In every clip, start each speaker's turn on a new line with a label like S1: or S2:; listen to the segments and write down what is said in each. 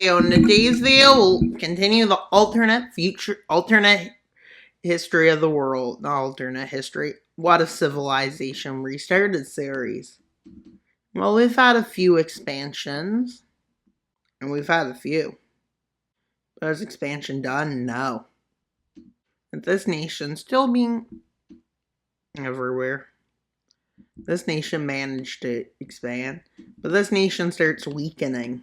S1: In today's video, we'll continue the alternate history of the world. Not alternate history. What a Civilization Restarted series. Well, we've had a few expansions. And we've had a few. But is expansion done? No. But this nation still being everywhere. This nation managed to expand. But this nation starts weakening.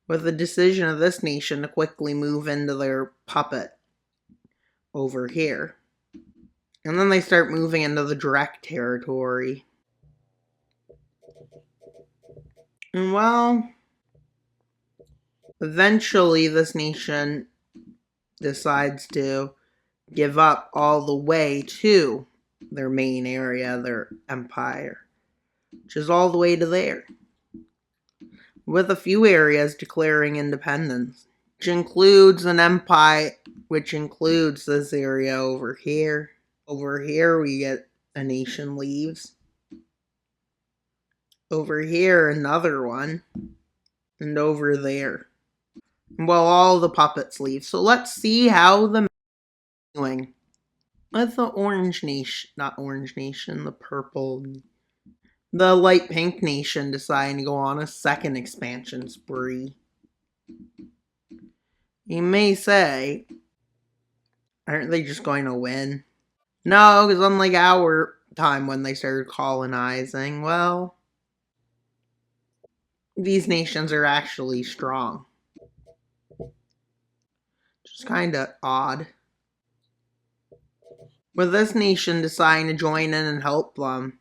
S1: With the decision of this nation to quickly move into their puppet over here. And then they start moving into the direct territory. And well, eventually this nation decides to give up all the way to their main area, their empire, which is all the way to there, with a few areas declaring independence, which includes an empire, which includes this area over here. Over here we get a nation leaves. Over here another one. And over there. Well, all the puppets leave. So let's see how the doing. Let the orange nation, not orange nation, the purple, the light pink nation deciding to go on a second expansion spree. You may say, aren't they just going to win? No, because unlike our time when they started colonizing, well, these nations are actually strong. Just kind of odd. With this nation deciding to join in and help them.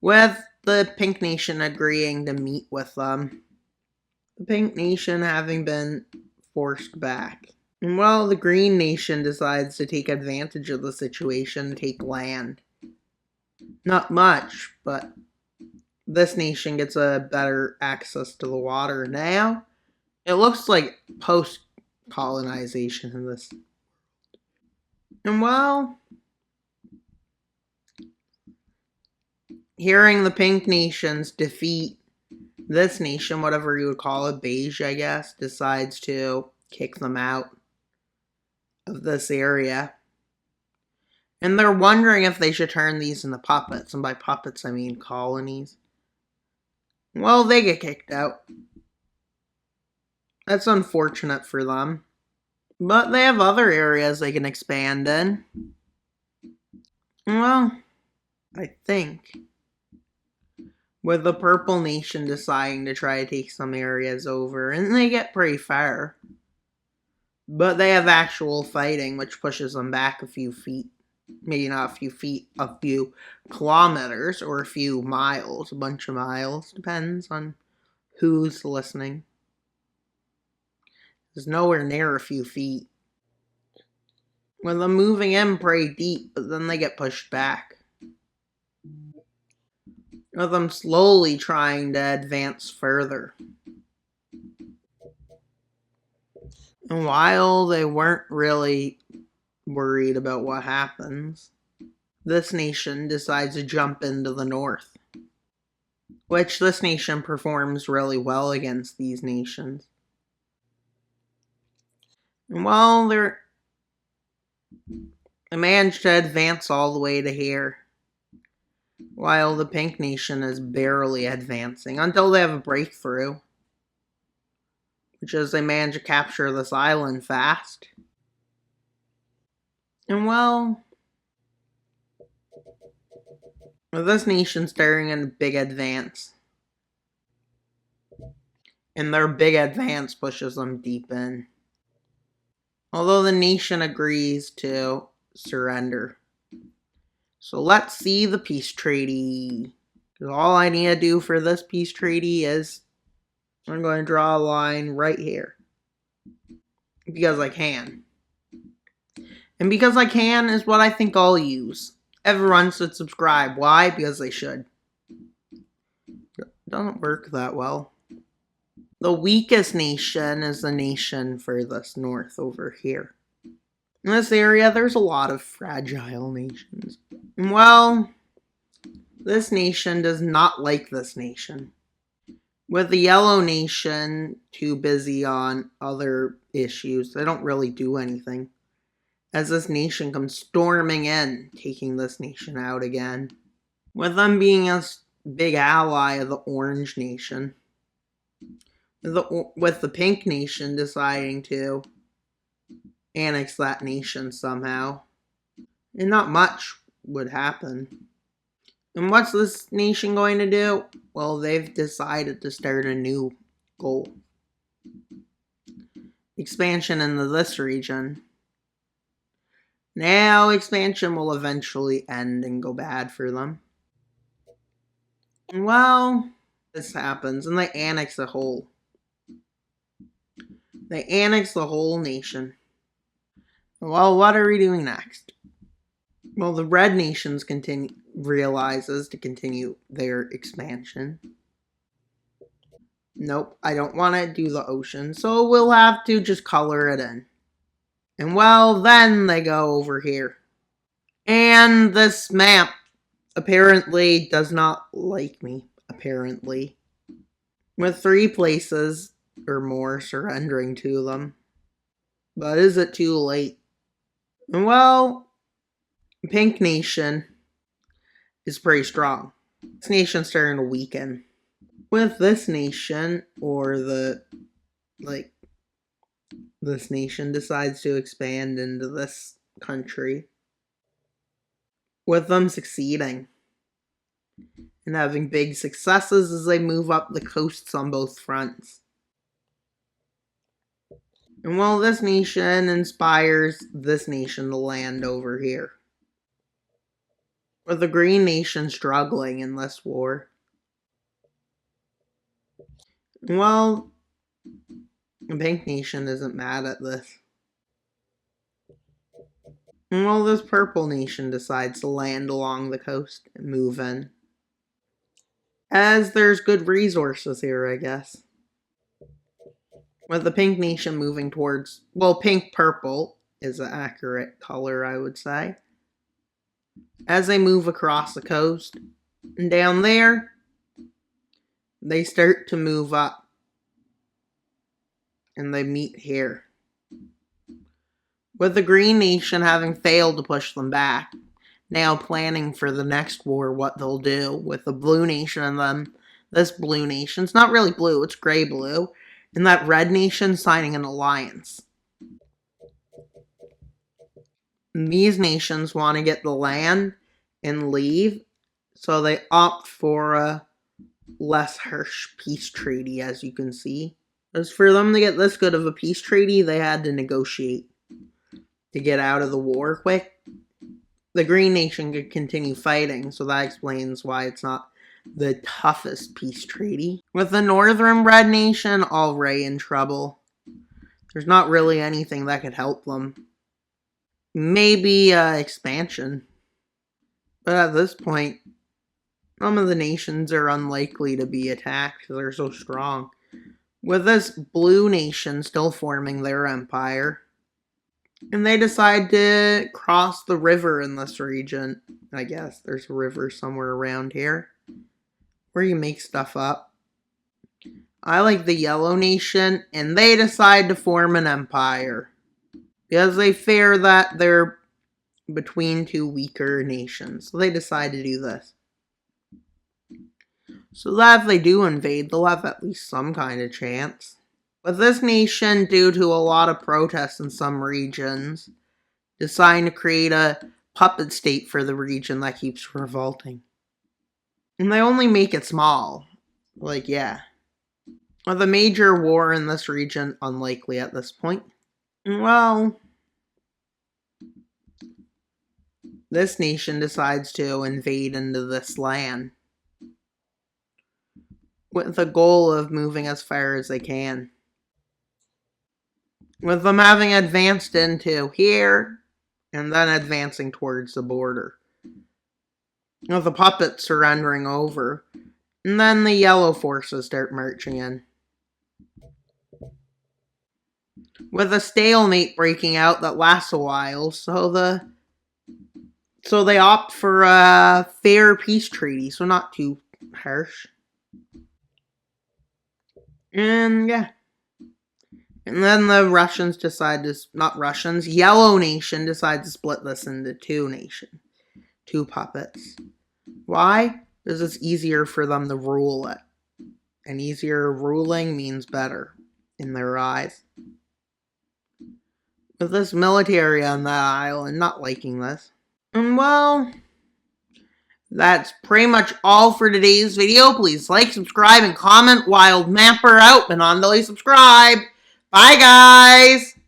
S1: With the Pink Nation agreeing to meet with them. The Pink Nation having been forced back. And well, the Green Nation decides to take advantage of the situation to take land. Not much, but this nation gets a better access to the water now. It looks like post-colonization in this. And well, hearing the Pink Nations defeat this nation, whatever you would call it, beige, I guess, decides to kick them out of this area. And they're wondering if they should turn these into puppets. And by puppets, I mean colonies. Well, they get kicked out. That's unfortunate for them. But they have other areas they can expand in. Well, I think with the Purple Nation deciding to try to take some areas over, and they get pretty far. But they have actual fighting, which pushes them back a few feet. Maybe not a few feet, a few kilometers, or a few miles, a bunch of miles. Depends on who's listening. It's nowhere near a few feet. With them moving in pretty deep, but then they get pushed back. With them slowly trying to advance further. And while they weren't really worried about what happens, this nation decides to jump into the north. Which this nation performs really well against these nations. And while they managed to advance all the way to here, while the Pink Nation is barely advancing, until they have a breakthrough. Which is they manage to capture this island fast. And well, with this nation starting in a big advance. And their big advance pushes them deep in. Although the nation agrees to surrender. So let's see the peace treaty. Because all I need to do for this peace treaty is I'm going to draw a line right here. Because I can. And because I can is what I think I'll use. Everyone should subscribe. Why? Because they should. It doesn't work that well. The weakest nation is the nation furthest north over here. In this area, there's a lot of fragile nations. Well, this nation does not like this nation. With the Yellow Nation too busy on other issues, they don't really do anything. As this nation comes storming in, taking this nation out again. With them being a big ally of the Orange Nation. With the Pink Nation deciding to annex that nation somehow. And not much would happen. And what's this nation going to do? Well, they've decided to start a new goal. Expansion into this region. Now, expansion will eventually end and go bad for them. Well, this happens, and they annex the whole. They annex the whole nation. Well, what are we doing next? Well, the Red Nations realizes to continue their expansion. Nope, I don't want to do the ocean, so we'll have to just color it in. And well, then they go over here. And this map apparently does not like me, apparently. With 3 places or more surrendering to them. But is it too late? And well, Pink Nation is pretty strong. This nation's starting to weaken. With this nation, or this nation decides to expand into this country. With them succeeding. And having big successes as they move up the coasts on both fronts. And well, this nation inspires this nation to land over here. With the Green Nation struggling in this war. Well, the Pink Nation isn't mad at this. And well, this Purple Nation decides to land along the coast and move in. As there's good resources here, I guess. With the Pink Nation moving towards, well, pink-purple is an accurate color, I would say. As they move across the coast, and down there, they start to move up. And they meet here. With the Green Nation having failed to push them back, now planning for the next war what they'll do with the Blue Nation and them. This Blue Nation's not really blue, it's gray-blue. And that Red Nation signing an alliance. And these nations want to get the land and leave, so they opt for a less harsh peace treaty, as you can see. As for them to get this good of a peace treaty, they had to negotiate to get out of the war quick. The Green Nation could continue fighting, so that explains why it's not the toughest peace treaty. With the Northern Red Nation already in trouble, there's not really anything that could help them. Maybe expansion. But at this point, some of the nations are unlikely to be attacked because they're so strong. With this Blue Nation still forming their empire. And they decide to cross the river in this region. I guess there's a river somewhere around here. Where you make stuff up. I like the Yellow Nation. And they decide to form an empire. Because they fear that they're between 2 weaker nations. So they decide to do this. So that if they do invade, they'll have at least some kind of chance. But this nation, due to a lot of protests in some regions, deciding to create a puppet state for the region that keeps revolting. And they only make it small. Yeah. With a major war in this region, unlikely at this point. Well, this nation decides to invade into this land. With the goal of moving as far as they can. With them having advanced into here, and then advancing towards the border. With the puppets surrendering over, and then the yellow forces start marching in. With a stalemate breaking out that lasts a while, so they opt for a fair peace treaty, so not too harsh. And yeah. And then the Russians decide to, not Russians, Yellow Nation decides to split this into two puppets. Why? Because it's easier for them to rule it. And easier ruling means better in their eyes. With this military on that island not liking this. And well, that's pretty much all for today's video. Please like, subscribe, and comment. Wild Mapper out, and on subscribe. Bye, guys!